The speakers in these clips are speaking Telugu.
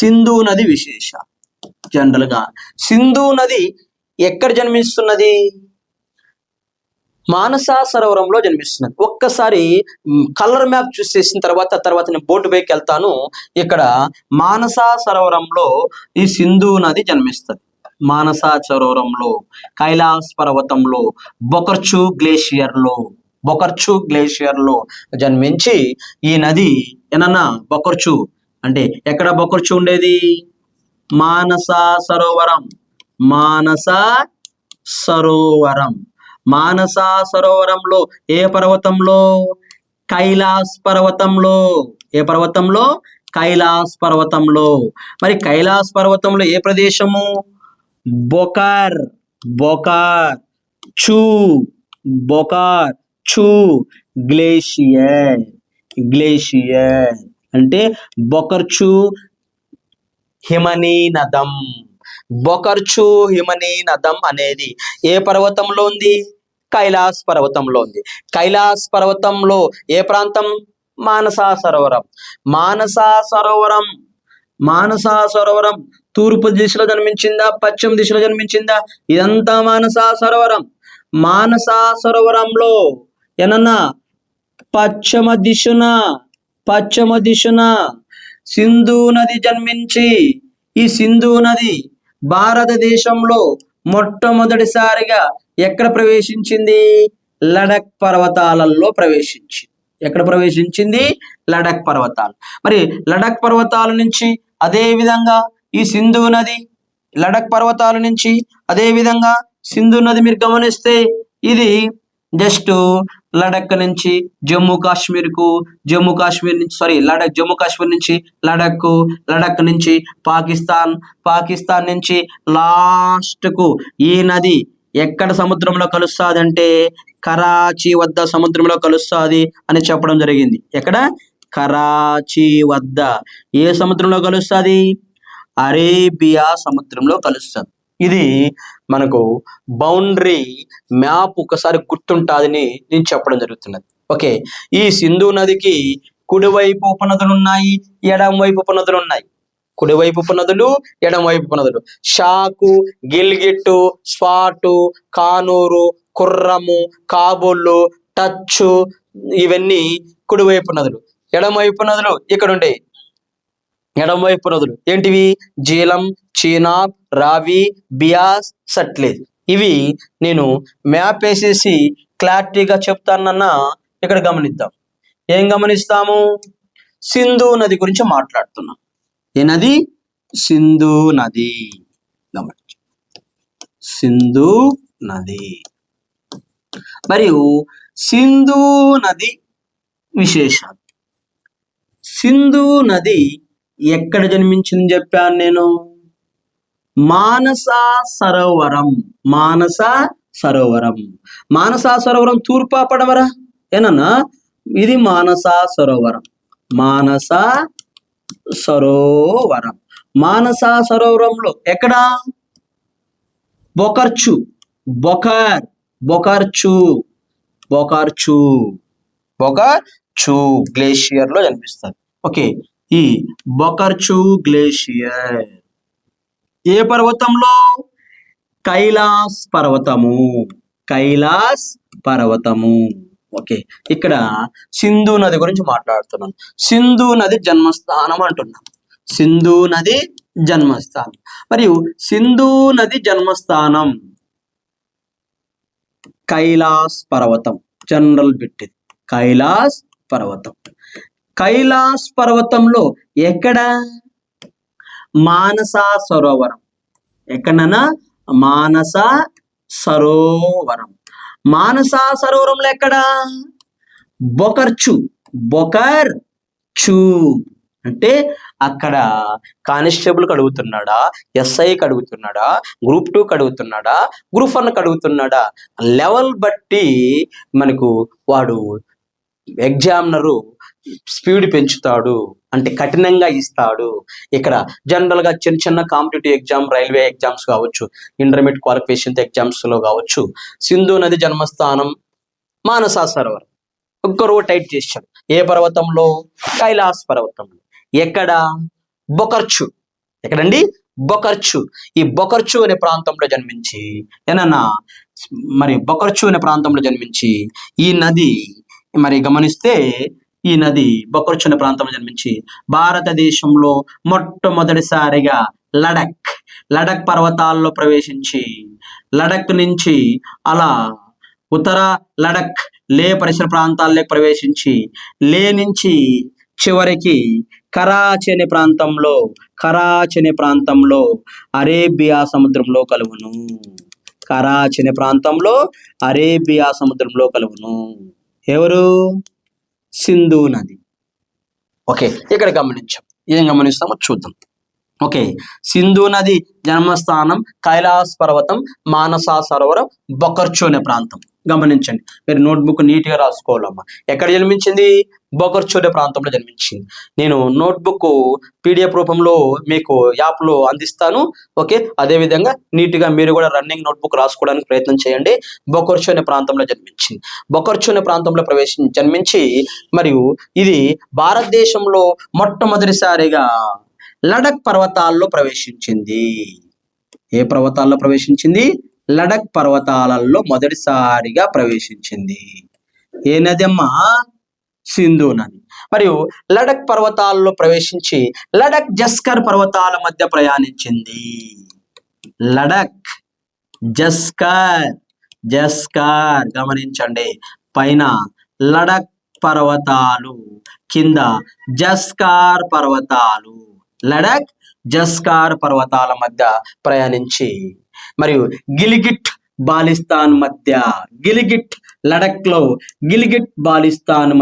సింధు నది విశేష. జనరల్ గా సింధు నది ఎక్కడ జన్మిస్తున్నది? మానసా సరోవరంలో జన్మిస్తున్నది. ఒక్కసారి కలర్ మ్యాప్ చూసేసిన తర్వాత నేను బోటు పైకి వెళ్తాను. ఇక్కడ మానసా సరోవరంలో ఈ సింధు నది జన్మిస్తుంది. మానసా సరోవరంలో, కైలాస్ పర్వతంలో, బొకర్చు గ్లేషియర్ లో జన్మించి ఈ నది ఏనన్నా బొకర్చు అంటే ఎక్కడ బొకర్చు ఉండేది? మానసా సరోవరంలో ఏ పర్వతంలో? కైలాస్ పర్వతంలో. ఏ పర్వతంలో? కైలాస్ పర్వతంలో. మరి కైలాస్ పర్వతంలో ఏ ప్రదేశము? బొకార్చు గ్లేషియర్ అంటే బొకర్చు హిమనీ నదం అనేది ఏ పర్వతంలో ఉంది? కైలాస్ పర్వతంలో ఉంది. కైలాస్ పర్వతంలో ఏ ప్రాంతం? మానసా సరోవరం తూర్పు దిశలో జన్మించిందా, పశ్చిమ దిశలో జన్మించిందా? ఇదంతా మానసా సరోవరంలో ఏనన్నా పశ్చిమ దిశన సింధు నది జన్మించి ఈ సింధు నది భారతదేశంలో మొట్టమొదటిసారిగా ఎక్కడ ప్రవేశించింది? లడక్ పర్వతాలలో ప్రవేశించింది. ఎక్కడ ప్రవేశించింది? లడక్ పర్వతాలు. మరి లడక్ పర్వతాల నుంచి అదే విధంగా ఈ సింధు నది, లడక్ పర్వతాల నుంచి అదే విధంగా సింధు నది మీరు గమనిస్తే ఇది జస్ట్ లడక్ నుంచి జమ్మూ కాశ్మీర్ నుంచి లడక్ నుంచి పాకిస్తాన్ నుంచి లాస్ట్ కు ఈ నది ఎక్కడ సముద్రంలో కలుస్తుంది అంటే కరాచీ వద్ద సముద్రంలో కలుస్తుంది అని చెప్పడం జరిగింది. ఎక్కడ? కరాచీ వద్ద. ఏ సముద్రంలో కలుస్తుంది? అరేబియా సముద్రంలో కలుస్తుంది. ఇది మనకు బౌండరీ మ్యాప్ ఒకసారి గుర్తుంటాదని నేను చెప్పడం జరుగుతున్నది. ఓకే, ఈ సింధు నదికి కుడివైపు ఉపనదులు ఉన్నాయి, ఎడం వైపు ఉపనదులు ఉన్నాయి. కుడివైపు ఉపనదులు, ఎడం వైపు ఉపనదులు. షాకు, గిల్గిట్టు, స్వాటు, కానూరు, కుర్రము, కాబూలు, టచ్చు ఇవన్నీ కుడివైపు నదులు. ఎడమవైపు నదులు ఇక్కడ ఉండే ఎడమవైపు నదులు ఏంటివి? జీలం, చీనాబ్, రావి, బియాస్, సట్లెజ్. ఇవి నేను మ్యాప్ వేసేసి క్లారిటీగా చెప్తానన్నా. ఇక్కడ గమనిద్దాం. ఏం గమనిస్తాము? సింధు నది గురించి మాట్లాడుతున్నాం. ఏ నది? సింధు నది. గమనించు, సింధు నది. మరియు సింధు నది విశేషాలు. సింధు నది ఎక్కడ జన్మించింది చెప్పాను నేను? మానసా సరోవరం తూర్పా పడమరా? ఏనన్నా ఇది మానసా సరోవరం. మానసా సరోవరంలో ఎక్కడ? బొకర్చు గ్లేషియర్ లో జన్మిస్తారు. ఓకే, ఈ బొకర్చు గ్లేషియర్ ఏ పర్వతంలో? కైలాస్ పర్వతము. ఓకే, ఇక్కడ సింధు నది గురించి మాట్లాడుతున్నాను. సింధు నది జన్మస్థానం అంటున్నాం. సింధు నది జన్మస్థానం. మరియు సింధు నది జన్మస్థానం కైలాస్ పర్వతం. జనరల్ బిట్ ఇది, కైలాస్ పర్వతంలో ఎక్కడ? మానసా సరోవరం. ఎక్కడన్నా? మానసా సరోవరంలో ఎక్కడ? బొకర్చు అంటే అక్కడ కానిస్టేబుల్ అడుగుతున్నాడా, ఎస్ఐ అడుగుతున్నాడా, గ్రూప్ 2 అడుగుతున్నాడా, గ్రూప్ 1 అడుగుతున్నాడా, లెవెల్ బట్టి మనకు వాడు ఎగ్జామినరు స్పీడ్ పెంచుతాడు, అంటే కఠినంగా ఇస్తాడు. ఇక్కడ జనరల్ గా చిన్న కాంపిటేటివ్ ఎగ్జామ్, రైల్వే ఎగ్జామ్స్ కావచ్చు, ఇంటర్మీడియట్ క్వాలిఫికేషన్ ఎగ్జామ్స్ లో కావచ్చు. సింధు నది జన్మస్థానం మానసా సరోవరం. ఒక్కరు టైప్ చేశాడు. ఏ పర్వతంలో? కైలాస్ పర్వతంలో. ఎక్కడ? బొకర్చు ఎక్కడండి? బొకర్చు. ఈ బొకర్చు అనే ప్రాంతంలో జన్మించి ఏనన్నా మరి బొకర్చు అనే ప్రాంతంలో జన్మించి ఈ నది మరి గమనిస్తే ఈ నది బొకర్చు అనే ప్రాంతంలో జన్మించి భారతదేశంలో మొట్టమొదటిసారిగా లడక్ పర్వతాల్లో ప్రవేశించి లడక్ నుంచి అలా ఉత్తర లడక్ లే పరిసర ప్రాంతాల్లో ప్రవేశించి లే నుంచి చివరికి కరాచీ అనే ప్రాంతంలో అరేబియా సముద్రంలో కలువును. కరాచీ అనే ప్రాంతంలో అరేబియా సముద్రంలో కలువును. ఎవరు? సింధు నది. ఓకే, ఇక్కడ గమనించాం. ఏం గమనిస్తామో చూద్దాం. ఓకే, సింధు నది జన్మస్థానం కైలాస్ పర్వతం, మానసా సరోవరం, బొకర్చు అనే ప్రాంతం. గమనించండి, మీరు నోట్బుక్ నీట్గా రాసుకోవాలమ్మా. ఎక్కడ జన్మించింది? బొకర్చు అనే ప్రాంతంలో జన్మించింది. నేను నోట్బుక్ పీడిఎఫ్ రూపంలో మీకు యాప్లో అందిస్తాను. ఓకే, అదేవిధంగా నీట్గా మీరు కూడా రన్నింగ్ నోట్బుక్ రాసుకోవడానికి ప్రయత్నం చేయండి. బొకర్చు అనే ప్రాంతంలో జన్మించింది. బొకర్చు అనే ప్రాంతంలో జన్మించి మరియు ఇది భారతదేశంలో మొట్టమొదటిసారిగా లడక్ పర్వతాల్లో ప్రవేశించింది. ఏ పర్వతాల్లో ప్రవేశించింది? లడక్ పర్వతాలలో మొదటిసారిగా ప్రవేశించింది. ఏ నది అమ్మా? సింధు నది. మరియు లడక్ పర్వతాల్లో ప్రవేశించి లడక్ జస్కర్ పర్వతాల మధ్య ప్రయాణించింది. లడక్ జస్కర్ గమనించండి, పైన లడక్ పర్వతాలు, కింద జస్కార్ పర్వతాలు. లడక్ జస్కార్ పర్వతాల మధ్య ప్రయాణించి మరియు గిలిగిట్ బాలిస్తాన్ మధ్య లడక్ లో గిలిగిట్ బాలిస్తాన్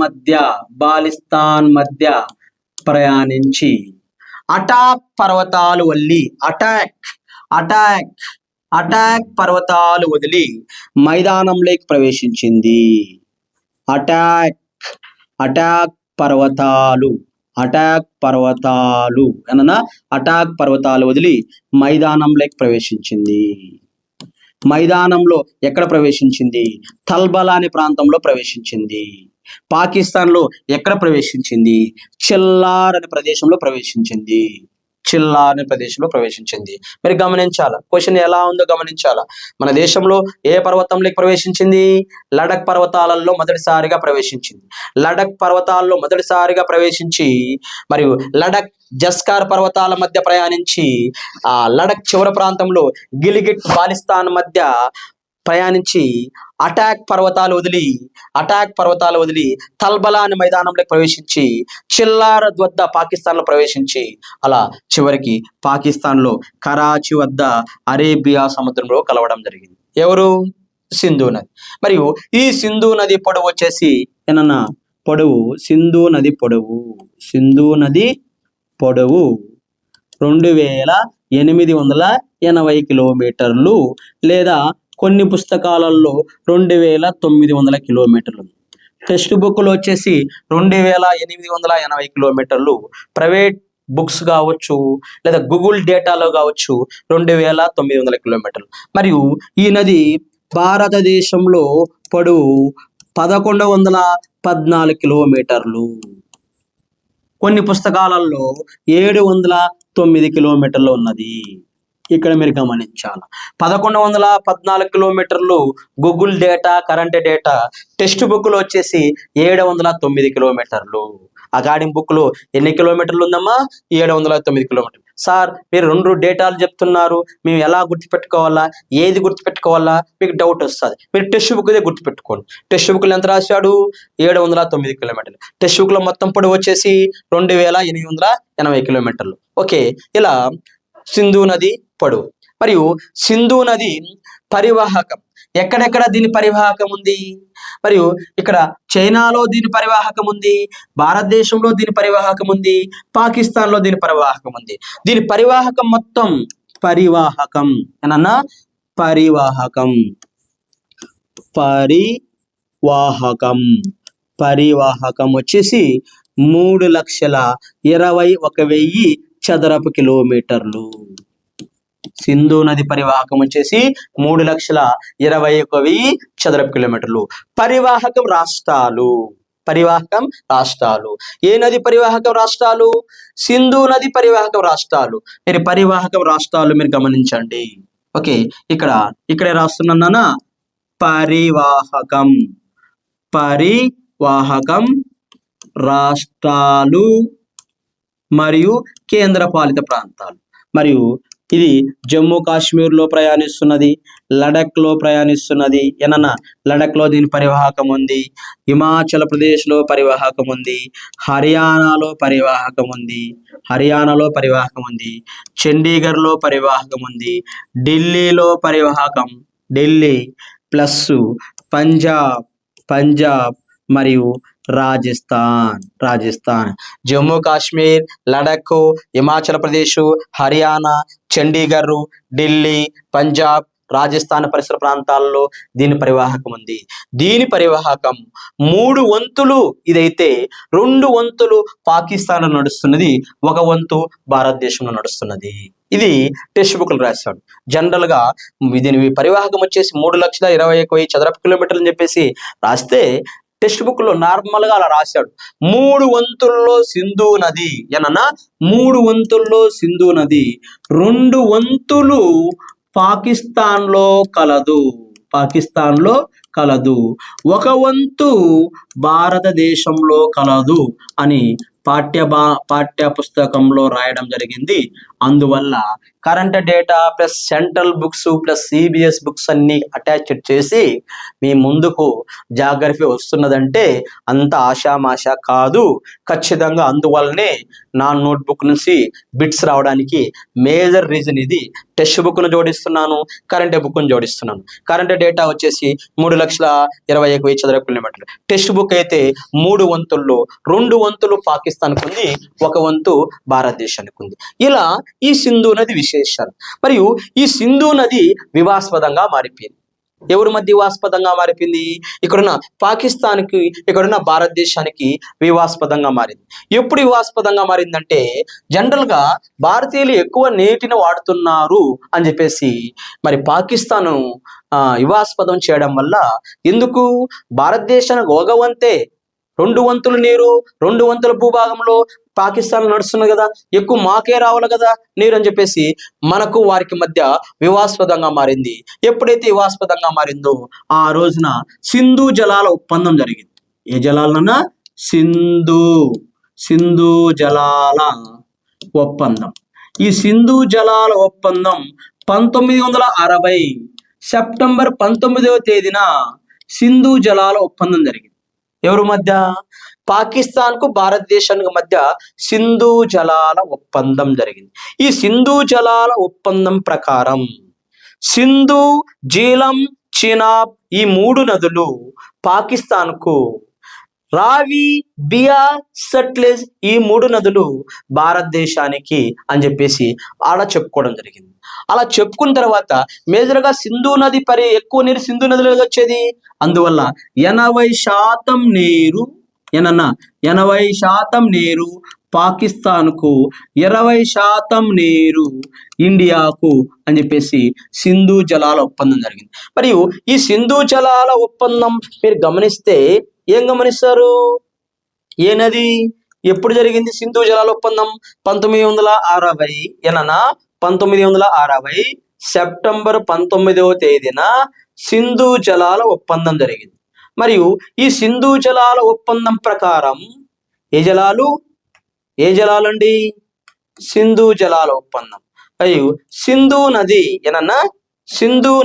మధ్య బాలిస్తాన్ మధ్య ప్రయాణించి అటాక్ పర్వతాలు వదిలి మైదానంలోకి ప్రవేశించింది. అటాక్ పర్వతాలు వదిలి మైదానంలోకి ప్రవేశించింది. మైదానంలో ఎక్కడ ప్రవేశించింది? తల్బలా అనే ప్రాంతంలో ప్రవేశించింది. పాకిస్తాన్లో ఎక్కడ ప్రవేశించింది? చిల్లార్ అనే ప్రదేశంలో ప్రవేశించింది. మరి గమనించాలా, క్వశ్చన్ ఎలా ఉందో గమనించాలా. మన దేశంలో ఏ పర్వతంలోకి ప్రవేశించింది? లడక్ పర్వతాలలో మొదటిసారిగా ప్రవేశించింది. లడక్ పర్వతాల్లో మొదటిసారిగా ప్రవేశించి మరియు లడక్ జస్కార్ పర్వతాల మధ్య ప్రయాణించి ఆ లడక్ చివరి ప్రాంతంలో గిలిగిట్ బాలిస్తాన్ మధ్య ప్రయాణించి అటాక్ పర్వతాలు వదిలి తల్బలా అనే మైదానంలోకి ప్రవేశించి చిల్లార్ వద్ద పాకిస్తాన్లో ప్రవేశించి అలా చివరికి పాకిస్తాన్లో కరాచీ వద్ద అరేబియా సముద్రంలో కలవడం జరిగింది. ఎవరు? సింధు నది. మరియు ఈ సింధు నది పొడవు వచ్చేసి ఏనన్నా సింధు నది పొడవు 2880 కిలోమీటర్లు లేదా కొన్ని పుస్తకాలలో 2900 కిలోమీటర్లు. టెక్స్ట్ బుక్లో వచ్చేసి 2880 కిలోమీటర్లు. ప్రైవేట్ బుక్స్ కావచ్చు లేదా గూగుల్ డేటాలో కావచ్చు 2900 కిలోమీటర్లు. మరియు ఈ నది భారతదేశంలో పొడవు 1114 కిలోమీటర్లు. కొన్ని పుస్తకాలలో 709 కిలోమీటర్లు ఉన్నది. ఇక్కడ మీరు గమనించాలి, 1114 కిలోమీటర్లు Google data, current data. Text బుక్లో వచ్చేసి 709 కిలోమీటర్లు. అకాడమిక్ బుక్లో ఎన్ని కిలోమీటర్లు ఉందమ్మా? 709 కిలోమీటర్లు. సార్, మీరు 2 డేటాలు చెప్తున్నారు, మేము ఎలా గుర్తుపెట్టుకోవాలా, ఏది గుర్తుపెట్టుకోవాలా మీకు డౌట్ వస్తుంది. మీరు టెక్స్ట్ బుక్దే గుర్తుపెట్టుకోండి. టెక్స్ట్ బుక్లో ఎంత రాశాడు? 709 కిలోమీటర్లు. టెక్స్ట్ బుక్లో మొత్తం పొడవు వచ్చేసి 2880 కిలోమీటర్లు. ఓకే, ఇలా సింధు నది పొడవు. మరియు సింధు నది పరివాహకం ఎక్కడెక్కడ దీని పరివాహకం ఉంది? మరియు ఇక్కడ చైనాలో దీని పరివాహకం ఉంది, భారతదేశంలో దీని పరివాహకం ఉంది, పాకిస్తాన్లో దీని పరివాహకం ఉంది. దీని పరివాహకం మొత్తం పరివాహకం వచ్చేసి 3,21,000 చదరపు కిలోమీటర్లు. సింధు నది పరివాహకం వచ్చేసి 3,21,000 చదరపు కిలోమీటర్లు. పరివాహకం రాష్ట్రాలు, పరివాహకం రాష్ట్రాలు. ఏ నది పరివాహకం రాష్ట్రాలు? సింధు నది పరివాహకం రాష్ట్రాలు. మీరు పరివాహకం రాష్ట్రాలు మీరు గమనించండి. ఓకే, ఇక్కడే రాస్తున్నానా, పరివాహకం, పరివాహకం రాష్ట్రాలు మరియు కేంద్రపాలిత ప్రాంతాలు. మరియు ఇది జమ్మూ కాశ్మీర్లో ప్రయాణిస్తున్నది, లడఖ్లో ప్రయాణిస్తున్నది. ఏనన్నా లడఖ్లో దీని పరివాహకం ఉంది, హిమాచల్ ప్రదేశ్లో పరివాహకం ఉంది, హర్యానాలో పరివాహకం ఉంది, చండీగఢ్లో పరివాహకం ఉంది, ఢిల్లీలో పరివాహకం, ఢిల్లీ ప్లస్ పంజాబ్ మరియు రాజస్థాన్. జమ్మూ కాశ్మీర్, లడఖ్, హిమాచల్ ప్రదేశ్, హర్యానా, చండీగఢ్, ఢిల్లీ, పంజాబ్, రాజస్థాన్ పరిసర ప్రాంతాల్లో దీని పరివాహకం ఉంది. దీని పరివాహకం 3 వంతులు ఇదైతే 2 వంతులు పాకిస్తాన్ లో నడుస్తున్నది, 1 వంతు భారతదేశంలో నడుస్తున్నది. ఇది టెక్స్ట్ బుక్లు రాశాడు. జనరల్ గా దీని పరివాహకం వచ్చేసి 3,21,000 చదరపు కిలోమీటర్లు అని చెప్పేసి రాస్తే టెక్స్ట్ బుక్ లో నార్మల్ గా అలా రాశాడు. 3 వంతుల్లో సింధు నది ఏనన్నా, 3 వంతుల్లో సింధు నది, 2 వంతులు పాకిస్తాన్ లో కలదు, 1 వంతు భారతదేశంలో కలదు అని పాఠ్య పుస్తకంలో రాయడం జరిగింది. అందువల్ల current data plus central books plus CBS books అన్ని అటాచ్ చేసి మీ ముందుకు జాగ్రఫీ వస్తున్నదంటే అంత ఆషామాషా కాదు, ఖచ్చితంగా. అందువల్లనే నా నోట్బుక్ నుంచి బిట్స్ రావడానికి మేజర్ రీజన్ ఇది. టెక్స్ట్ బుక్ను జోడిస్తున్నాను, కరెంట్ బుక్ను జోడిస్తున్నాను. కరెంట్ డేటా వచ్చేసి 3,21,000 చదరపు కిలోమీటర్లు. టెక్స్ట్ బుక్ అయితే 3 వంతుల్లో 2 వంతులు పాకిస్తాన్కు ఉంది, 1 వంతు భారతదేశానికి ఉంది. ఇలా ఈ సింధు నది విశేషాలు. మరియు ఈ సింధు నది వివాస్పదంగా మారిపోయింది. ఎవరి మధ్య వివాస్పదంగా మారిపోయింది? ఇక్కడున్న పాకిస్తాన్కి, ఇక్కడున్న భారతదేశానికి వివాస్పదంగా మారింది. ఎప్పుడు వివాస్పదంగా మారిందంటే జనరల్ గా భారతీయులు ఎక్కువ నీటిని వాడుతున్నారు అని చెప్పేసి మరి పాకిస్తాన్ వివాస్పదం చేయడం వల్ల, ఎందుకు భారతదేశానికి 1 వంతే 2 వంతులు నీరు, 2 వంతుల భూభాగంలో పాకిస్తాన్ నడుస్తుంది కదా, ఎక్కువ మాకే రావాలి కదా నీరు అని చెప్పేసి మనకు వారికి మధ్య వివాస్పదంగా మారింది. ఎప్పుడైతే వివాస్పదంగా మారిందో ఆ రోజున సింధు జలాల ఒప్పందం జరిగింది. ఏ జలాలన్నా? సింధు జలాల ఒప్పందం. ఈ సింధు జలాల ఒప్పందం 1960 సెప్టెంబర్ 19వ తేదీన సింధు జలాల ఒప్పందం జరిగింది. ఎవరి మధ్య? పాకిస్తాన్ కు భారతదేశానికి మధ్య సింధు జలాల ఒప్పందం జరిగింది. ఈ సింధు జలాల ఒప్పందం ప్రకారం సింధు, జీలం, చినాబ్ ఈ 3 నదులు పాకిస్తాన్ కు, రావి, బియా, సట్లెజ్ ఈ 3 నదులు భారతదేశానికి అని చెప్పేసి ఆడ చెప్పుకోవడం జరిగింది. అలా చెప్పుకున్న తర్వాత మేజర్గా సింధు నది ఎక్కువ నీరు సింధు నదిలో వచ్చేది. అందువల్ల 80% నీరు 80% నీరు పాకిస్తాన్కు, 20% నీరు ఇండియాకు అని చెప్పేసి సింధు జలాల ఒప్పందం జరిగింది. మరియు ఈ సింధు జలాల ఒప్పందం మీరు గమనిస్తే ఏం గమనిస్తారు? ఏ నది ఎప్పుడు జరిగింది? సింధు జలాల ఒప్పందం 1960 1960 సెప్టెంబర్ 19వ తేదీన సింధు జలాల ఒప్పందం జరిగింది. మరియు ఈ సింధు జలాల ఒప్పందం ప్రకారం ఏ జలాలండి? సింధు జలాల ఒప్పందం. మరియు సింధు నది సింధు,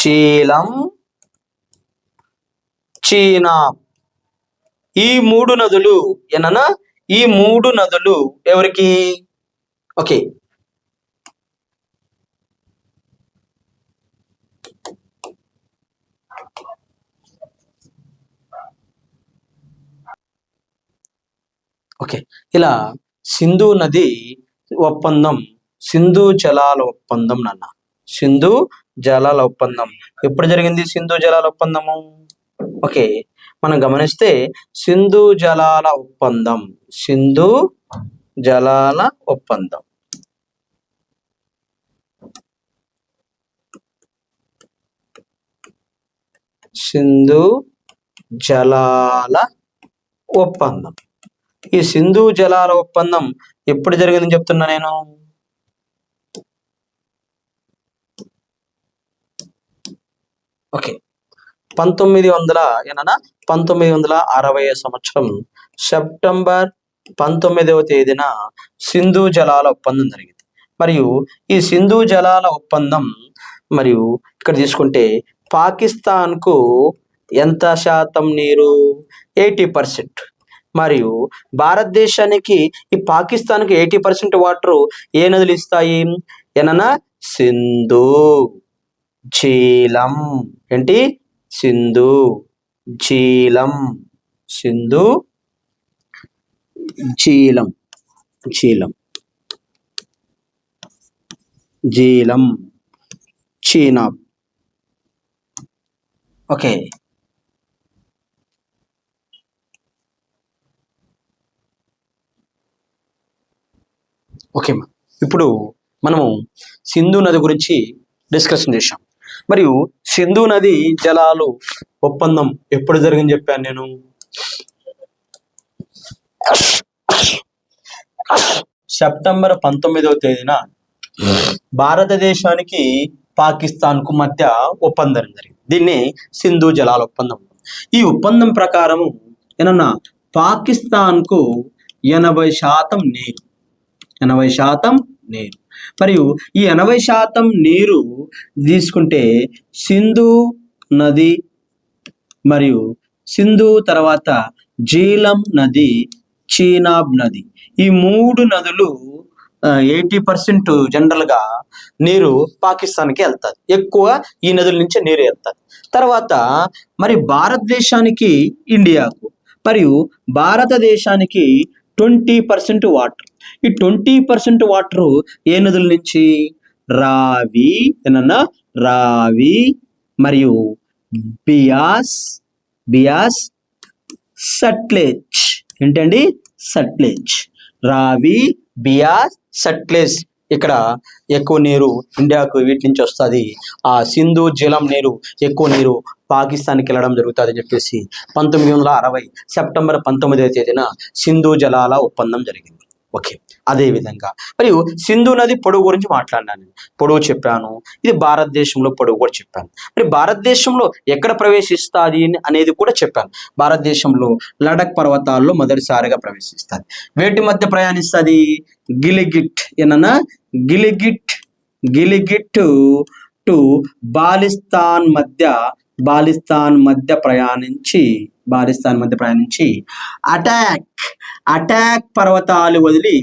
జీలం, చీనాబ్ ఈ 3 నదులు ఈ 3 నదులు ఎవరికి? ఓకే, ఇలా సింధు నది ఒప్పందం, సింధు జలాల ఒప్పందం సింధు జలాల ఒప్పందం ఎప్పుడు జరిగింది? సింధు జలాల ఒప్పందము. ఓకే, మనం గమనిస్తే సింధు జలాల ఒప్పందం సింధు జలాల ఒప్పందం. సింధు జలాల ఒప్పందం. ఈ సింధు జలాల ఒప్పందం ఎప్పుడు జరిగిందని చెప్తున్నా నేను? ఓకే, 1960 సంవత్సరం సెప్టెంబర్ 19వ తేదీన సింధు జలాల ఒప్పందం జరిగింది. మరియు ఈ సింధు జలాల ఒప్పందం మరియు ఇక్కడ తీసుకుంటే పాకిస్తాన్కు ఎంత శాతం నీరు? 80%. మరియు భారతదేశానికి ఈ పాకిస్తాన్కి 80% వాటర్ ఏ నదులు ఇస్తాయి? ఏనన్నా సింధు, జీలం. ఏంటి? సింధు, జీలం. సింధు, జీలం. జీలం, జీలం, చీనాబ్. ఓకే, ఓకే మా ఇప్పుడు మనము సింధు నది గురించి డిస్కషన్ చేశాం. మరియు సింధు నది జలాలు ఒప్పందం ఎప్పుడు జరిగింది చెప్పాను నేను? సెప్టెంబర్ 19వ తేదీన భారతదేశానికి పాకిస్తాన్కు మధ్య ఒప్పందం జరిగింది. దీన్ని సింధు జలాల ఒప్పందం. ఈ ఒప్పందం ప్రకారము ఏమన్నా పాకిస్తాన్కు 80% నీరు, 80% నీరు. మరియు ఈ 80% నీరు తీసుకుంటే సింధు నది మరియు సింధు తర్వాత జీలం నది, చీనాబ్ నది, ఈ 3 నదులు 80% జనరల్గా నీరు పాకిస్తాన్కి వెళ్తుంది. ఎక్కువ ఈ నదుల నుంచి నీరు వెళ్తుంది. తర్వాత మరి భారతదేశానికి, ఇండియాకు మరియు భారతదేశానికి 20% వాటర్. ఈ 20% వాటర్ ఏ నదుల నుంచి? రావి, ఏనన్నా రావి మరియు బియాస్, బియాస్, సట్లెజ్. ఏంటండి? సట్లెజ్. రావి, బియాస్, సట్లెజ్. ఇక్కడ ఎక్కువ నీరు ఇండియాకు వీటి నుంచి వస్తుంది. ఆ సింధు జలం నీరు, ఎక్కువ నీరు పాకిస్తాన్కి వెళ్ళడం జరుగుతుంది అని చెప్పేసి 1960 సెప్టెంబర్ 19వ తేదీన సింధు జలాల ఒప్పందం జరిగింది. ఓకే, అదేవిధంగా మరియు సింధు నది పొడవు గురించి మాట్లాడినాను. పొడవు చెప్పాను, ఇది భారతదేశంలో పొడవు కూడా చెప్పాను. మరి భారతదేశంలో ఎక్కడ ప్రవేశిస్తుంది అనేది కూడా చెప్పాను. భారతదేశంలో లడక్ పర్వతాల్లో మొదటిసారిగా ప్రవేశిస్తుంది. వేటి మధ్య ప్రయాణిస్తుంది? గిలిగిట్, ఏనన్నా గిలిగిట్, గిలిగిట్ టు బాలిస్తాన్ మధ్య, బాలిస్తాన్ మధ్య ప్రయాణించి అటాక్ పర్వతాలు వదిలి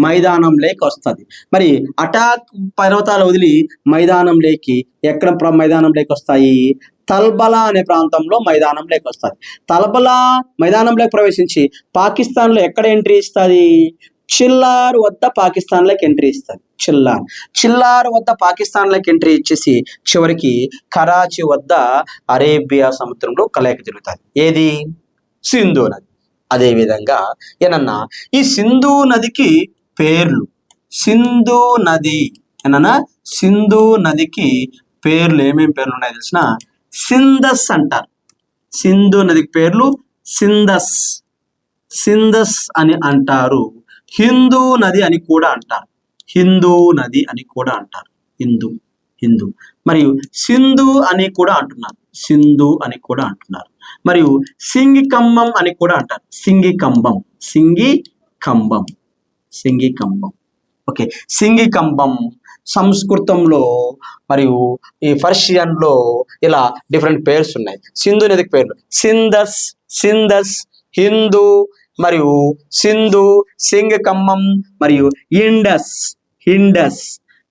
మైదానంలోకి వస్తుంది. మరి అటాక్ పర్వతాలు వదిలి మైదానంలోకి ఎక్కడ మైదానంలోకి వస్తాయి? తల్బలా అనే ప్రాంతంలో మైదానంలోకి వస్తుంది. తల్బలా మైదానంలోకి ప్రవేశించి పాకిస్తాన్లో ఎక్కడ ఎంట్రీ ఇస్తుంది? చిల్లార్ వద్ద పాకిస్తాన్లోకి ఎంట్రీ ఇస్తుంది. చిల్లార్ వద్ద పాకిస్తాన్లోకి ఎంట్రీ ఇచ్చేసి చివరికి కరాచీ వద్ద అరేబియా సముద్రంలో కలయిక జరుగుతుంది. ఏది? సింధు నది. అదేవిధంగా ఏనన్నా ఈ సింధు నదికి పేర్లు, సింధు నది ఏనన్నా సింధు నదికి పేర్లు ఏమేమి పేర్లు ఉన్నాయో తెలిసిన? సింధస్ అంటారు. సింధు నదికి పేర్లు సింధస్, సింధస్ అని అంటారు. హిందూ నది అని కూడా అంటారు. హిందూ నది అని కూడా అంటారు. హిందూ మరియు సింధు అని కూడా అంటున్నారు. సింధు అని కూడా అంటున్నారు. మరియు సింగికంబం అని కూడా అంటారు. సింగికంబం. ఓకే, సింగికంబం సంస్కృతంలో మరియు ఈ పర్షియన్లో ఇలా డిఫరెంట్ పేర్స్ ఉన్నాయి. సింధు నదికి పేర్లు సింధస్, హిందూ మరియు సింధు, సింగకమ్మం మరియు ఇండస్.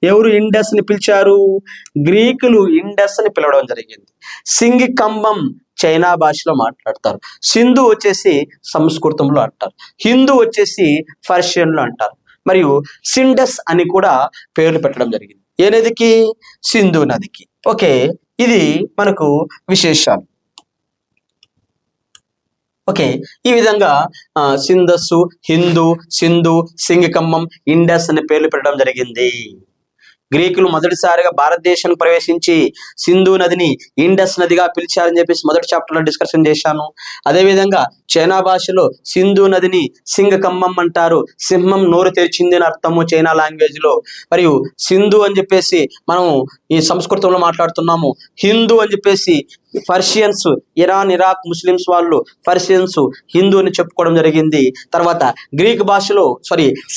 ఎవరు ఇండస్ ని పిలిచారు? గ్రీకులు ఇండస్ అని పిలవడం జరిగింది. సింగికంబం చైనా భాషలో మాట్లాడతారు. సింధు వచ్చేసి సంస్కృతంలో అంటారు. హిందూ వచ్చేసి పర్షియన్లో అంటారు. మరియు సిండస్ అని కూడా పేర్లు పెట్టడం జరిగింది. ఏ నదికి? సింధు నదికి. ఓకే, ఇది మనకు విశేషాలు. ఓకే, ఈ విధంగా సింధస్సు, హిందూ, సింధు, సింగికమ్మం, ఇండస్ అనే పేర్లు పెట్టడం జరిగింది. గ్రీకులు మొదటిసారిగా భారతదేశానికి ప్రవేశించి సింధు నదిని ఇండస్ నదిగా పిలిచారని చెప్పేసి మొదటి చాప్టర్లో డిస్కషన్ చేశాను. అదేవిధంగా చైనా భాషలో సింధు నదిని సింగకమ్మం అంటారు. సింహం నోరు తెరిచింది అని అర్థము చైనా లాంగ్వేజ్ లో. మరియు సింధు అని చెప్పేసి మనం ఈ సంస్కృతంలో మాట్లాడుతున్నాము. హిందూ అని చెప్పేసి పర్షియన్స్, ఇరాన్, ఇరాక్ ముస్లిమ్స్ వాళ్ళు పర్షియన్స్ హిందూ అని చెప్పుకోవడం జరిగింది. తర్వాత గ్రీక్ భాషలో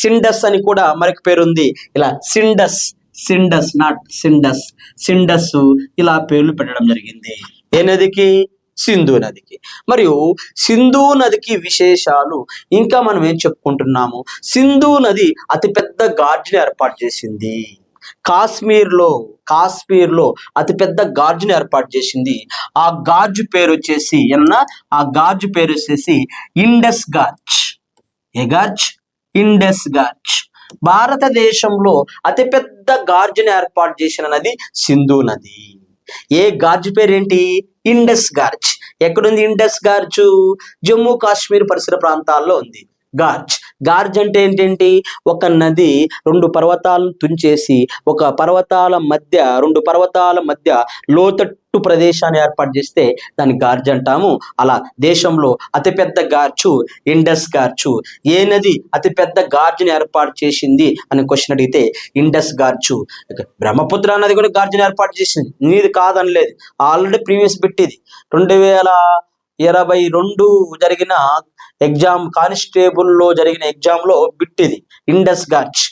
సిండస్ అని కూడా మరొక పేరు ఉంది. ఇలా సిండస్ నాట్ సిండస్ ఇలా పేర్లు పెట్టడం జరిగింది. ఏ నదికి? సింధు నదికి. మరియు సింధు నదికి విశేషాలు ఇంకా మనం ఏం చెప్పుకుంటున్నాము? సింధు నది అతిపెద్ద గార్జ్ని ఏర్పాటు చేసింది. కాశ్మీర్లో అతిపెద్ద గార్జ్ని ఏర్పాటు చేసింది. ఆ గార్జ్ పేరు వచ్చేసి ఇండస్ గార్జ్. ఏ గార్జ్? Indus gorge. భారతదేశంలో అతిపెద్ద గార్జ్ని ఏర్పాటు చేసిన నది సింధు నది. ఏ గార్జ్ పేరేంటి? Indus gorge. ఎక్కడుంది ఇండస్ గార్జ్? జమ్మూ కాశ్మీర్ పరిసర ప్రాంతాల్లో ఉంది. గార్జ్ అంటే ఏంటంటే ఒక నది రెండు పర్వతాలను తుంచేసి రెండు పర్వతాల మధ్య లోతట్టు ప్రదేశాన్ని ఏర్పాటు చేస్తే దాన్ని గార్జ్ అంటాము. అలా దేశంలో అతిపెద్ద గార్జు ఇండస్ గార్జు. ఏ నది అతిపెద్ద గార్జ్ని ఏర్పాటు చేసింది అని క్వశ్చన్ అడిగితే ఇండస్ గార్జు. బ్రహ్మపుత్ర నది కూడా గార్జ్ని ఏర్పాటు చేసింది, నీది కాదనలేదు. ఆల్రెడీ ప్రీవియస్ పెట్టింది 2022 జరిగిన ఎగ్జామ్, కానిస్టేబుల్లో జరిగిన ఎగ్జామ్లో బిట్టిది ఇండస్ గార్జ్.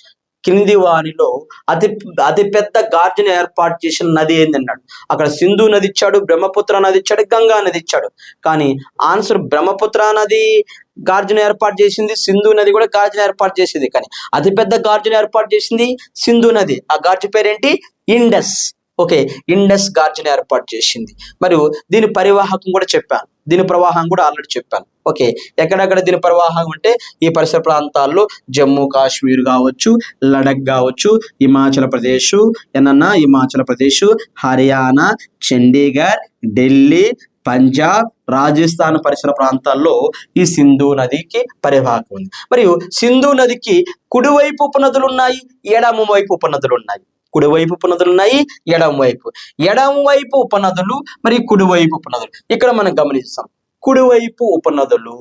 కింది వానిలో అతిపెద్ద గార్జ్ని ఏర్పాటు చేసిన నది ఏందన్నాడు. అక్కడ సింధు నది ఇచ్చాడు, బ్రహ్మపుత్ర నది ఇచ్చాడు, గంగా నది ఇచ్చాడు. కానీ ఆన్సర్ బ్రహ్మపుత్ర నది గార్జ్ని ఏర్పాటు చేసింది, సింధు నది కూడా గార్జ్ని ఏర్పాటు చేసింది. కానీ అతిపెద్ద గార్జ్ని ఏర్పాటు చేసింది సింధు నది. ఆ గార్జ్ పేరేంటి? ఇండస్. ఓకే, ఇండస్ గార్జ్ని ఏర్పాటు చేసింది. మరియు దీని పరివాహకం కూడా చెప్పాను, దీని ప్రవాహం కూడా ఆల్రెడీ చెప్పాను. ఓకే, ఎక్కడెక్కడ దీని ప్రవాహం అంటే ఈ పరిసర ప్రాంతాల్లో జమ్మూ కాశ్మీర్ కావచ్చు, లడక్ కావచ్చు, హిమాచల్ ప్రదేశ్, హర్యానా, చండీగఢ్, ఢిల్లీ, పంజాబ్, రాజస్థాన్ పరిసర ప్రాంతాల్లో ఈ సింధు నదికి పరివాహకం ఉంది. మరియు సింధు నదికి కుడివైపు ఉపనదులు ఉన్నాయి, ఎడమ వైపు ఉపనదులు ఉన్నాయి. కుడివైపు ఉపనదులు ఉన్నాయి, ఎడమవైపు ఉపనదులు మరియు కుడివైపు ఉపనదులు. ఇక్కడ మనం గమనిస్తాం కుడివైపు ఉపనదులు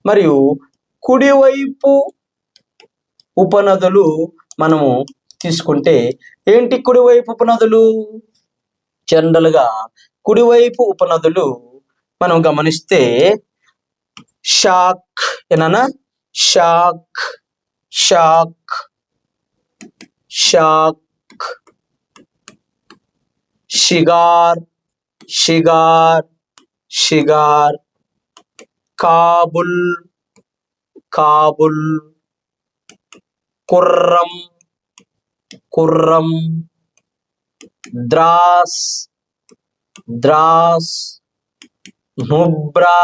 మరియు కుడివైపు ఉపనదులు మనము తీసుకుంటే ఏంటి? కుడివైపు ఉపనదులు జనరల్గా కుడివైపు ఉపనదులు మనం గమనిస్తే షాక్, షిగార్, కాబుల్, కుర్రం, ద్రాస్, నుబ్రా,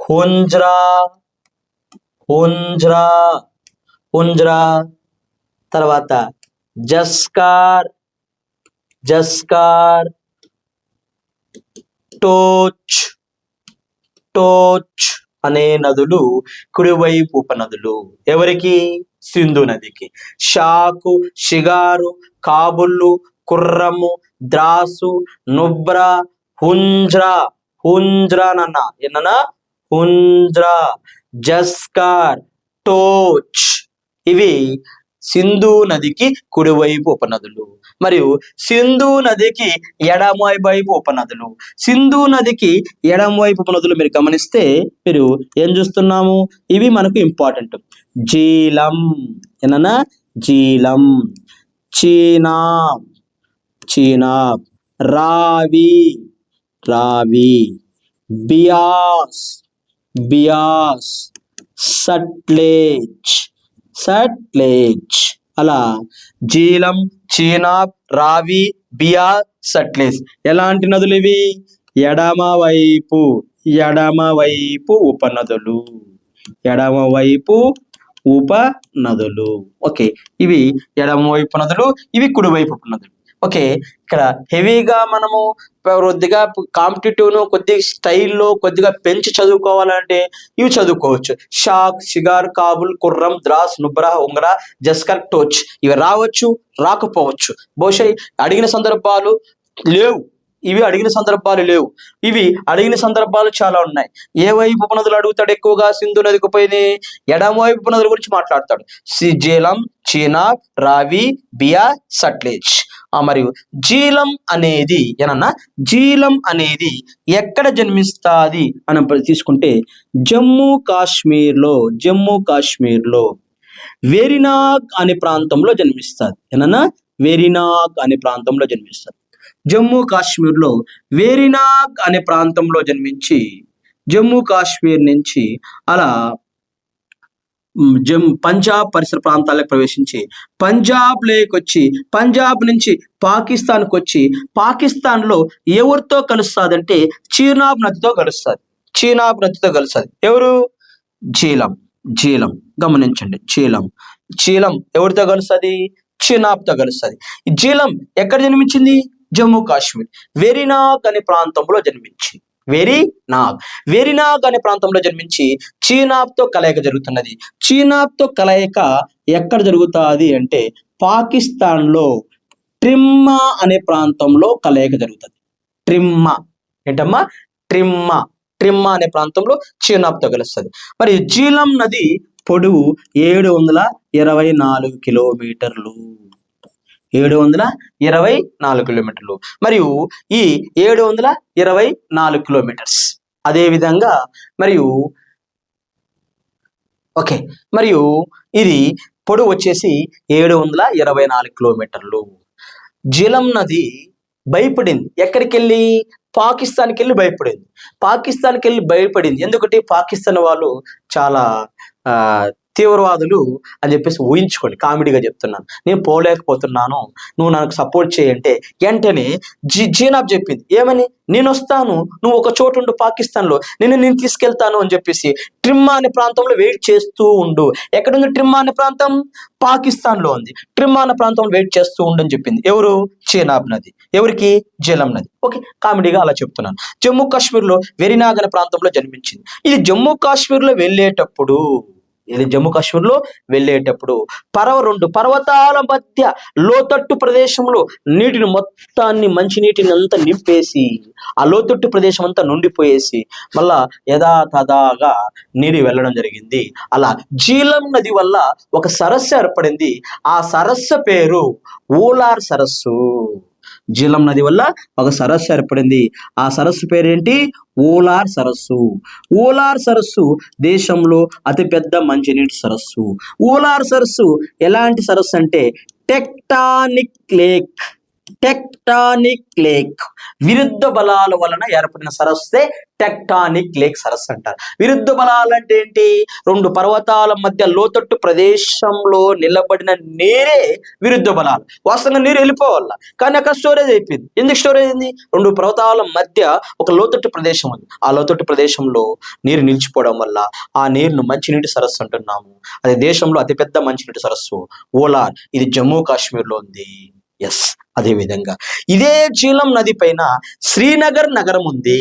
హుంజ్రా, తర్వాత జస్కార్, టోచ్ అనే నదులు కుడివైపు ఉపనదులు. ఎవరికి? సింధు నదికి. షాకు, షిగారు, కాబుల్లు, కుర్రము, ద్రాసు, నుబ్రా, హుంజ్రా, జస్కార్, టోచ్ ఇవి సింధు నదికి కుడివైపు ఉపనదులు. మరియు సింధు నదికి ఎడమవైపు ఉపనదులు. సింధు నదికి ఎడమవైపు ఉపనదులు మీరు గమనిస్తే మీరు ఏం చూస్తున్నాము? ఇవి మనకు ఇంపార్టెంట్. జీలం, చీనాబ్, రావి, బియాస్, సట్లెజ్. అలా జీలం, చీనాబ్, రావి, బియాస్, సట్లెజ్ ఎలాంటి నదులు ఇవి? ఎడమవైపు ఉపనదులు. ఉపనదులు. ఓకే, ఇవి ఎడమవైపు నదులు, ఇవి కుడివైపు నదులు. ఓకే, ఇక్కడ హెవీగా మనము కొద్దిగా కాంపిటేటివ్ను కొద్దిగా స్టైల్లో కొద్దిగా పెంచి చదువుకోవాలంటే ఇవి చదువుకోవచ్చు. షాక్, షిగార్, కాబుల్, కుర్రం, ద్రాస్, నుబ్రా, ఉంగరా, జస్కర్, టోచ్. ఇవి రావచ్చు, రాకపోవచ్చు. బహుశా అడిగిన సందర్భాలు లేవు, ఇవి అడిగిన సందర్భాలు లేవు. ఇవి అడిగిన సందర్భాలు చాలా ఉన్నాయి. ఏ వైపు ఉపనదులు అడుగుతాడు ఎక్కువగా? సింధు నదికి పోయినాయి. ఎడమ వైపు ఉపనదుల గురించి మాట్లాడతాడు. జీలం, చీనాబ్, రావి, బియా, సట్లెజ్. మరియు జీలం అనేది ఏనన్నా, జీలం అనేది ఎక్కడ జన్మిస్తాది అని తీసుకుంటే జమ్మూ కాశ్మీర్లో వెరినాగ్ అనే ప్రాంతంలో జన్మిస్తుంది. ఏనన్నా, వెరినాగ్ అనే ప్రాంతంలో జన్మిస్తుంది. జమ్మూ కాశ్మీర్లో వెరినాగ్ అనే ప్రాంతంలో జన్మించి జమ్మూ కాశ్మీర్ నుంచి అలా పంజాబ్ పరిసర ప్రాంతాలకు ప్రవేశించి పంజాబ్ లేక్ వచ్చి పంజాబ్ నుంచి పాకిస్తాన్కి వచ్చి పాకిస్తాన్లో ఎవరితో కలుస్తుందంటే చీనాబ్ నదితో కలుస్తుంది. చీనాబ్ నదితో కలుస్తుంది. ఎవరు? జీలం. గమనించండి, చీలం ఎవరితో కలుస్తుంది? చీనాబ్తో కలుస్తుంది. ఈ జీలం ఎక్కడ జన్మించింది? జమ్మూ కాశ్మీర్ వెరినాగ్ అనే ప్రాంతంలో జన్మించింది. వెరినాగ్ అనే ప్రాంతంలో జన్మించి చీనాబ్తో కలయిక జరుగుతున్నది. చీనాబ్తో కలయిక ఎక్కడ జరుగుతుంది అంటే పాకిస్తాన్లో ట్రిమ్మా అనే ప్రాంతంలో కలయిక జరుగుతుంది. ట్రిమ్మా ఏంటమ్మా? ట్రిమ్మా అనే ప్రాంతంలో చీనాబ్తో కలుస్తుంది. మరి జీలం నది పొడవు 724 కిలోమీటర్లు. 724 కిలోమీటర్లు. మరియు ఈ 724 కిలోమీటర్స్ అదేవిధంగా మరియు ఇది పొడవు వచ్చేసి 724 కిలోమీటర్లు. జీలం నది భయపడింది. ఎక్కడికి వెళ్ళి? పాకిస్తాన్కి వెళ్ళి భయపడింది. ఎందుకంటే పాకిస్తాన్ వాళ్ళు చాలా తీవ్రవాదులు అని చెప్పేసి ఊహించుకోండి. కామెడీగా చెప్తున్నాను, నేను పోలేకపోతున్నాను, నువ్వు నాకు సపోర్ట్ చేయంటే వెంటనే జీనాబ్ చెప్పింది ఏమని? నేను వస్తాను, నువ్వు ఒక చోటు ఉండు పాకిస్తాన్లో, నేను తీసుకెళ్తాను అని చెప్పేసి ట్రిమ్మా అనే ప్రాంతంలో వెయిట్ చేస్తూ ఉండు. ఎక్కడుంది ట్రిమ్మా అనే ప్రాంతం? పాకిస్తాన్లో ఉంది. ట్రిమ్మా అనే ప్రాంతంలో వెయిట్ చేస్తూ ఉండు అని చెప్పింది. ఎవరు? చీనాబ్ నది. ఎవరికి? జీలం నది. ఓకే, కామెడీగా అలా చెప్తున్నాను. జమ్మూ కాశ్మీర్లో వెరినాగ్ అనే ప్రాంతంలో జన్మించింది. ఇది జమ్మూ కాశ్మీర్లో వెళ్ళేటప్పుడు రెండు పర్వతాల మధ్య లోతట్టు ప్రదేశంలో నీటిని మొత్తాన్ని, మంచినీటిని అంతా నింపేసి ఆ లోతట్టు ప్రదేశం అంతా నుండిపోయేసి మళ్ళా యథాతథాగా నీరు వెళ్ళడం జరిగింది. అలా జీలం నది వల్ల ఒక సరస్సు ఏర్పడింది. ఆ సరస్సు పేరు ఊలార్ సరస్సు. జీలం నది వల్ల ఒక సరస్సు ఏర్పడింది. ఆ సరస్సు పేరేంటి? ఊలార్ సరస్సు దేశంలో అతిపెద్ద మంచినీటి సరస్సు. ఊలార్ సరస్సు ఎలాంటి సరస్సు అంటే టెక్టానిక్ లేక్ విరుద్ధ బలాల వలన ఏర్పడిన సరస్సే టెక్టానిక్ లేక్ సరస్సు అంటారు. విరుద్ధ బలాలు అంటే ఏంటి? రెండు పర్వతాల మధ్య లోతట్టు ప్రదేశంలో నిలబడిన నీరే విరుద్ధ బలాలు. వాస్తవంగా నీరు వెళ్ళిపోవాల, కానీ అక్కడ స్టోరేజ్ అయిపోయింది. ఎందుకు స్టోరేజ్ అయింది? రెండు పర్వతాల మధ్య ఒక లోతట్టు ప్రదేశం ఉంది. ఆ లోతట్టు ప్రదేశంలో నీరు నిలిచిపోవడం వల్ల ఆ నీరును మంచినీటి సరస్సు అంటున్నాము. అది దేశంలో అతిపెద్ద మంచినీటి సరస్సు ఊలార్. ఇది జమ్మూ కాశ్మీర్లో ఉంది. ఎస్, అదే విధంగా ఇదే జీలం నది పైన శ్రీనగర్ నగరం ఉంది.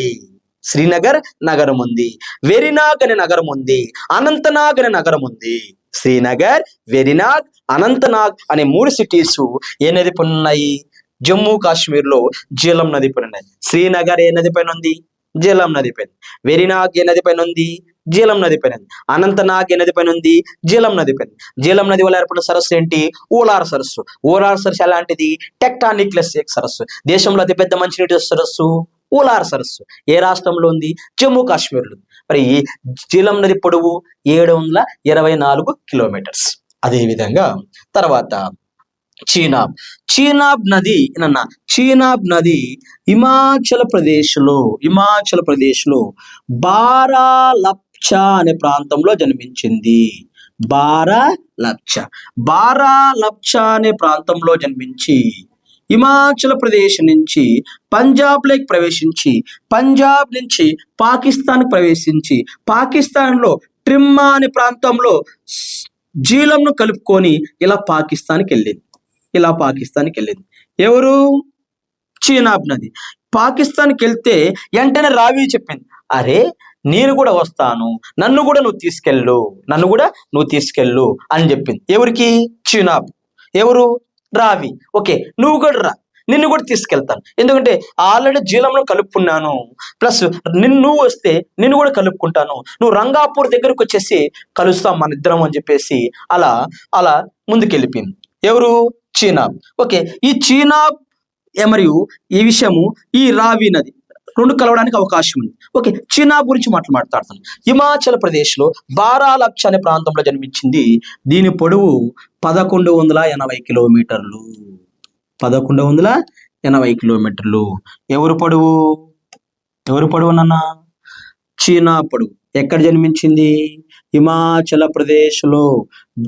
వెరినాగ్ అనే నగరం ఉంది. అనంతనాగ్ అనే నగరం ఉంది. శ్రీనగర్, వెరినాగ్, అనంతనాగ్ అనే 3 సిటీస్ ఏ నది పైన ఉన్నాయి? జమ్మూ కాశ్మీర్లో జీలం నది పైన ఉన్నాయి. శ్రీనగర్ ఏ నది పైన ఉంది? జీలం నది పైన. వెరినాగ్ ఏ నది పైన ఉంది? జీలం నది పైన. అనంతనాగ్ ఏ నది పైన ఉంది? జీలం నది పైన. జీలం నది వల్ల ఏర్పడిన సరస్సు ఏంటి? ఊలార్ సరస్సు. ఊలార్ సరస్సు ఎలాంటిది? టెక్టానిక్ లేక్ సరస్సు. దేశంలో అతిపెద్ద మంచినీటి సరస్సు ఊలార్ సరస్సు. ఏ రాష్ట్రంలో ఉంది? జమ్మూ కాశ్మీర్లో. మరి జీలం నది పొడవు 724 కిలోమీటర్స్. అదేవిధంగా తర్వాత చీనాబ్ నది హిమాచల్ ప్రదేశ్ లో బారాలప్చా అనే ప్రాంతంలో జన్మించింది. బారాలప్చా అనే ప్రాంతంలో జన్మించి హిమాచల్ ప్రదేశ్ నుంచి పంజాబ్ లేక్ ప్రవేశించి పంజాబ్ నుంచి పాకిస్తాన్ ప్రవేశించి పాకిస్తాన్లో ట్రిమ్మా అనే ప్రాంతంలో జీలంను కలుపుకొని ఇలా పాకిస్తాన్కి వెళ్ళింది. ఎవరు? చీనాబ్ నది. పాకిస్తాన్కి వెళ్తే వెంటనే రావి చెప్పింది, అరే నేను కూడా వస్తాను, నన్ను కూడా నువ్వు తీసుకెళ్ళు అని చెప్పింది. ఎవరికి? చీనాబ్. ఎవరు? రావి. ఓకే, నువ్వు కూడా రా, నిన్ను కూడా తీసుకెళ్తాను, ఎందుకంటే ఆల్రెడీ జీలంలో కలుపుకున్నాను, ప్లస్ నువ్వు వస్తే నిన్ను కూడా కలుపుకుంటాను, నువ్వు రంగాపూర్ దగ్గరకు వచ్చేసి కలుస్తాం మన ఇద్దరం అని చెప్పేసి అలా ముందుకెళ్ళిపోయింది. ఎవరు? చీనాబ్. ఓకే, ఈ చీనాబ్ మరియు ఈ విషయము ఈ రావి నది రెండు కలవడానికి అవకాశం ఉంది. ఓకే, చీనాబ్ గురించి మాట్లాడతాను. హిమాచల్ ప్రదేశ్లో బారాలక్ష అనే ప్రాంతంలో జన్మించింది. దీని పొడవు 1180 కిలోమీటర్లు. 1180 కిలోమీటర్లు. ఎవరు పొడవు నాన్న? చీనాబ్ పొడవు. ఎక్కడ జన్మించింది? హిమాచల్ ప్రదేశ్లో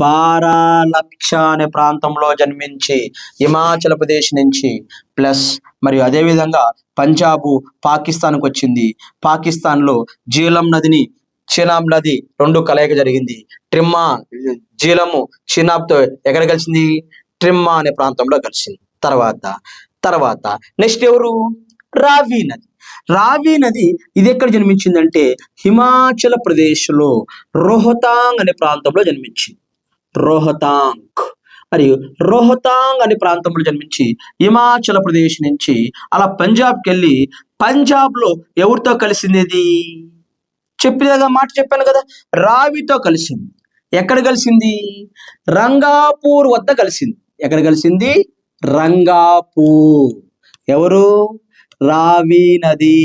బారాలక్ష అనే ప్రాంతంలో జన్మించి హిమాచల్ ప్రదేశ్ నుంచి ప్లస్ మరియు అదేవిధంగా పంజాబు పాకిస్తాన్కి వచ్చింది. పాకిస్తాన్లో జీలం నదిని చీనాబ్ నది రెండు కలయిక జరిగింది. జీలము చీనాబ్తో ఎక్కడ కలిసింది? ట్రిమ్మా అనే ప్రాంతంలో కలిసింది. తర్వాత నెక్స్ట్ ఎవరు? రావి నది. రావి నది ఇది ఎక్కడ జన్మించిందంటే హిమాచల్ ప్రదేశ్లో రోహతాంగ్ అనే ప్రాంతంలో జన్మించింది. రోహతాంగ్ అనే ప్రాంతంలో జన్మించి హిమాచల్ ప్రదేశ్ నుంచి అలా పంజాబ్కి వెళ్ళి పంజాబ్లో ఎవరితో కలిసింది? ఇది చెప్పాను కదా, రావితో కలిసింది. ఎక్కడ కలిసింది? రంగాపూర్ వద్ద కలిసింది. ఎక్కడ కలిసింది? రంగాపూర్. ఎవరు? రావి నది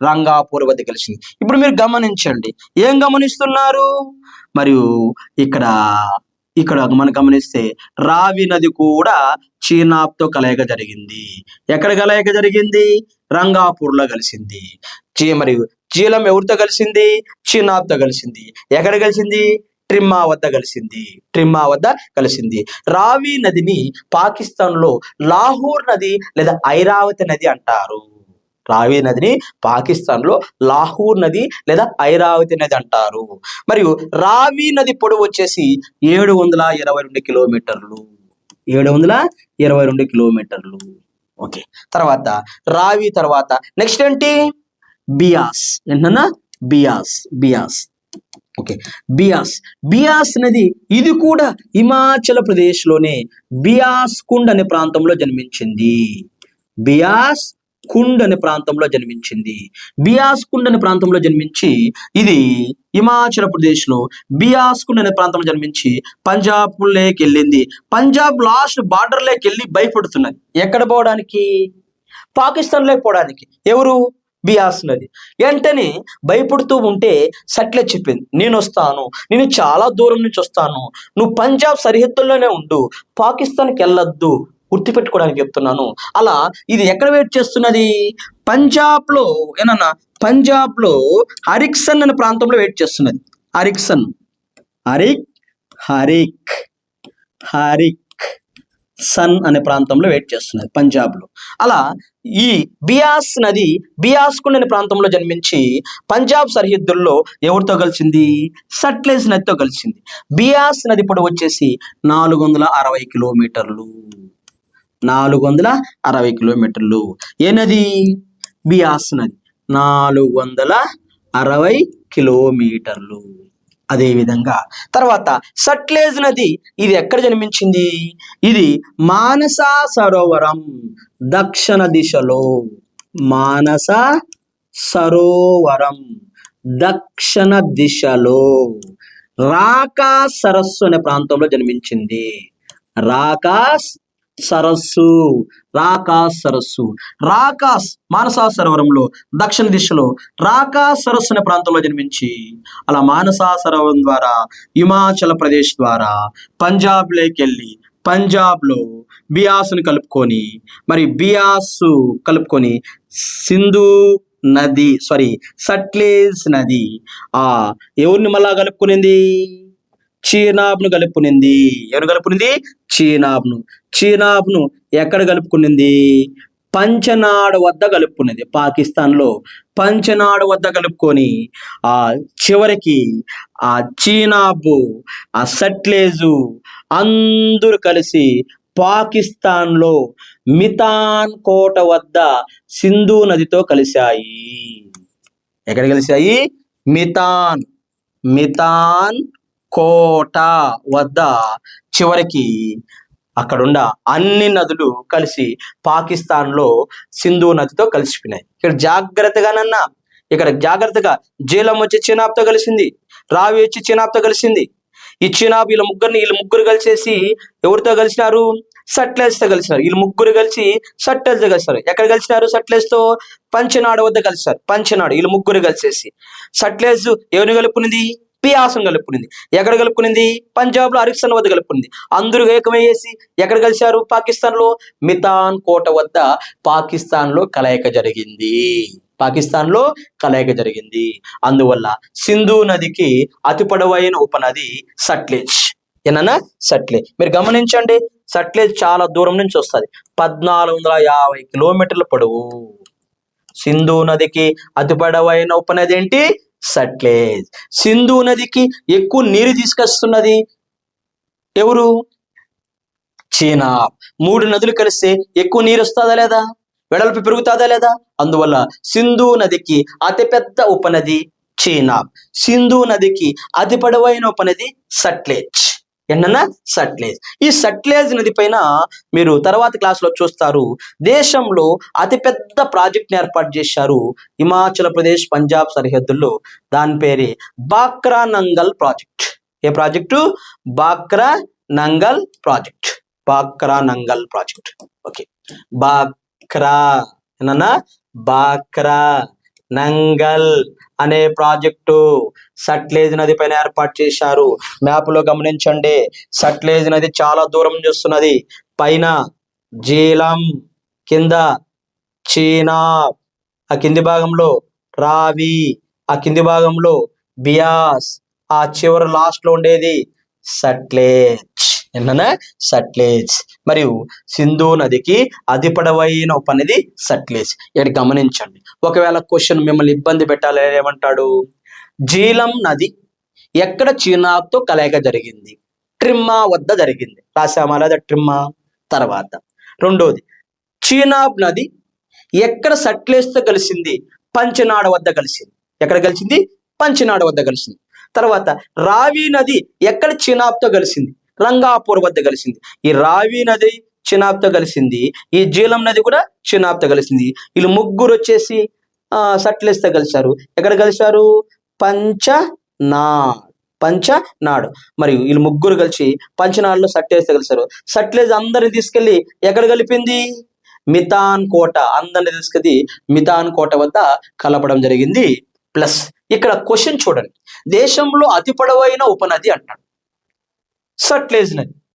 రంగాపూర్ వద్ద కలిసింది. ఇప్పుడు మీరు గమనించండి, ఏం గమనిస్తున్నారు? మరియు ఇక్కడ మనం గమనిస్తే రావి నది కూడా చీనాబ్తో కలయిక జరిగింది. ఎక్కడ కలయిక జరిగింది? రంగాపూర్లో కలిసింది. మరియు జీలం ఎవరితో కలిసింది? చీనాబ్తో కలిసింది. ఎక్కడ కలిసింది? ట్రిమ్మా వద్ద కలిసింది. రావి నదిని పాకిస్తాన్లో లాహోర్ నది లేదా ఐరావతి నది అంటారు. రావి నదిని పాకిస్తాన్లో లాహోర్ నది లేదా ఐరావతి నది అంటారు. మరియు రావి నది పొడవు వచ్చేసి 722 కిలోమీటర్లు. 722 కిలోమీటర్లు. ఓకే, తర్వాత రావి తర్వాత నెక్స్ట్ ఏంటి? బియాస్. ఏంటన్నా? బియాస్. ఓకే, బియాస్ నది ఇది కూడా హిమాచల్ ప్రదేశ్లోనే బియాస్ కుండ్ అనే ప్రాంతంలో జన్మించింది. బియాస్ కుండ్ అనే ప్రాంతంలో జన్మించి ఇది హిమాచల్ ప్రదేశ్లో బియాస్ కుండ్ అనే ప్రాంతంలో జన్మించి పంజాబ్ లేకి వెళ్ళింది. పంజాబ్ లాస్ట్ బార్డర్ లేకి వెళ్ళి భయపడుతున్నది. ఎక్కడ పోవడానికి? పాకిస్తాన్ లేకి పోవడానికి. ఎవరు? బియాస్ నది. వెంటనే భయపడుతూ ఉంటే సట్లే చెప్పింది, నేను వస్తాను, నేను చాలా దూరం నుంచి వస్తాను, నువ్వు పంజాబ్ సరిహద్దుల్లోనే ఉండు, పాకిస్తాన్కి వెళ్ళొద్దు, గుర్తుపెట్టుకోవడానికి చెప్తున్నాను. అలా ఇది ఎక్కడ వెయిట్ చేస్తున్నది? పంజాబ్లో హరిక్సన్ అనే ప్రాంతంలో వెయిట్ చేస్తున్నది. హరిక్ సన్ అనే ప్రాంతంలో వెయిట్ చేస్తున్నది పంజాబ్లో. అలా ఈ బియాస్ నది బియాస్ కుండ్ అనే ప్రాంతంలో జన్మించి పంజాబ్ సరిహద్దుల్లో ఎవరితో కలిసింది? సట్లెజ్ నదితో కలిసింది. బియాస్ నది పొడవు వచ్చేసి 460 కిలోమీటర్లు. 460 కిలోమీటర్లు. ఏ నది? బియాస్ నది 460 కిలోమీటర్లు. అదేవిధంగా తర్వాత సట్లెజ్ నది ఇది ఎక్కడ జన్మించింది? ఇది మానస సరోవరం దక్షిణ దిశలో. మానస సరోవరం దక్షిణ దిశలో రాకాస్ సరస్సు అనే ప్రాంతంలో జన్మించింది. రాకాస్ మానస సరోవరంలో దక్షిణ దిశలో రాకాస్ సరస్సు అనే ప్రాంతంలో జన్మించి అలా మానస సరోవరం ద్వారా హిమాచల్ ప్రదేశ్ ద్వారా పంజాబ్ లేకి వెళ్ళి పంజాబ్లో బియాస్ను కలుపుకొని సట్లెజ్ నది ఎవరిని మళ్ళా కలుపుకునింది? చీనాబ్ను కలుపుకునింది. ఎవరు కలుపుకునింది? చీనాబ్ను ఎక్కడ కలుపుకునింది? పంచనాడ్ వద్ద కలుపుకునేది. పాకిస్తాన్లో పంచనాడ్ వద్ద కలుపుకొని చివరికి ఆ చీనాబు, ఆ సట్లేజు అందరూ కలిసి పాకిస్తాన్లో మితాన్ కోట వద్ద సింధు నదితో కలిశాయి. ఎక్కడ కలిశాయి? మితాన్ మితాన్ కోట వద్ద చివరికి అక్కడున్న అన్ని నదులు కలిసి పాకిస్తాన్లో సింధు నదితో కలిసిపోయినాయి. ఇక్కడ జాగ్రత్తగా జీలం వచ్చి చినాబ్తో కలిసింది, రావి వచ్చి చినాబ్తో కలిసింది. ఈ చినాబ్ వీళ్ళ ముగ్గురు కలిసేసి ఎవరితో కలిసినారు? సట్లెజ్తో కలిసినారు. వీళ్ళు ముగ్గురు కలిసి సట్లెజ్తో కలిసినారు. ఎక్కడ కలిసినారు? సట్లెజ్తో పంచనాడు వద్ద కలిసారు. పంచనాడు వీళ్ళు ముగ్గురు కలిసేసి. సట్లెజ్ ఎవరిని కలుపుకునింది? పియాసం కలుపుకునింది. ఎక్కడ కలుపుకునింది? పంజాబ్ లో అరిక్సన్ వద్ద కలుపుకునింది. అందరూ ఏకమయ్యేసి ఎక్కడ కలిశారు? పాకిస్తాన్ లో మితాన్ కోట వద్ద పాకిస్తాన్లో కలయిక జరిగింది. అందువల్ల సింధు నదికి అతి పొడవైన ఉపనది సట్లెజ్. ఏనన్నా? సట్లెజ్. మీరు గమనించండి, సట్లెజ్ చాలా దూరం నుంచి వస్తుంది. 1450 కిలోమీటర్ల పొడవు. సింధు నదికి అతి పొడవైన ఉపనది ఏంటి? సట్లెజ్. సింధు నదికి ఎక్కువ నీరు తీసుకొస్తున్నది ఎవరు? చీనాబ్. 3 నదులు కలిస్తే ఎక్కువ నీరు వస్తుందా లేదా? వెడల్పు పెరుగుతుందా లేదా? అందువల్ల సింధు నదికి అతిపెద్ద ఉపనది చీనాబ్. సింధు నదికి అతి పొడవైన ఉపనది సట్లెజ్. ఏంటన్నా? సట్లెజ్. ఈ సట్లెజ్ నది పైన మీరు తర్వాత క్లాస్ లో చూస్తారు, దేశంలో అతిపెద్ద ప్రాజెక్ట్ ని ఏర్పాటు చేశారు హిమాచల్ ప్రదేశ్ పంజాబ్ సరిహద్దుల్లో. దాని పేరే బాక్రా నంగల్ ప్రాజెక్ట్. ఏ project? Bhakra Nangal project. Okay. Bhakra Nangal అనే ప్రాజెక్టు సట్లెజ్ నది పైన ఏర్పాటు చేశారు. మ్యాప్ లో గమనించండి, సట్లెజ్ నది చాలా దూరం చేస్తున్నది. పైన జీలం, కింద చీనాబ్, ఆ కింది భాగంలో రావి, ఆ కింది భాగంలో బియాస్, ఆ చివరి లాస్ట్ లో ఉండేది సట్లెజ్. ఏంటన్నా? సట్లెజ్. మరియు సింధు నదికి అతి పొడవైన ఉపనది సట్లెజ్. ఇక్కడ గమనించండి, ఒకవేళ క్వశ్చన్ మిమ్మల్ని ఇబ్బంది పెట్టాలి, ఏమంటాడు? జీలం నది ఎక్కడ చీనాబ్తో కలయిక జరిగింది? ట్రిమ్మా వద్ద జరిగింది. రాసామా లేదా? ట్రిమ్మా. తర్వాత రెండోది, చీనాబ్ నది ఎక్కడ సట్లెజ్తో కలిసింది? పంచనాడ వద్ద కలిసింది. ఎక్కడ కలిసింది? పంచనాడ వద్ద కలిసింది. తర్వాత రావి నది ఎక్కడ చీనాబ్తో కలిసింది? రంగాపూర్ వద్ద కలిసింది. ఈ రావి నది చినాబ్తో కలిసింది, ఈ జీలం నది కూడా చినాబ్తో కలిసింది. వీళ్ళు ముగ్గురు వచ్చేసి సట్లెజ్తో కలిశారు. ఎక్కడ కలిశారు? పంచనాడు. మరియు వీళ్ళు ముగ్గురు కలిసి పంచనాడులో సట్లెజ్తో కలిశారు. సట్లెజ్ అందరిని తీసుకెళ్లి ఎక్కడ కలిపింది? మితాన్ కోట. అందరిని తీసుకెళ్ళి మితాన్ కోట వద్ద కలపడం జరిగింది. ప్లస్ ఇక్కడ క్వశ్చన్ చూడండి, దేశంలో అతి పొడవైన ఉపనది అంటాడు సట్లెజ్ నది.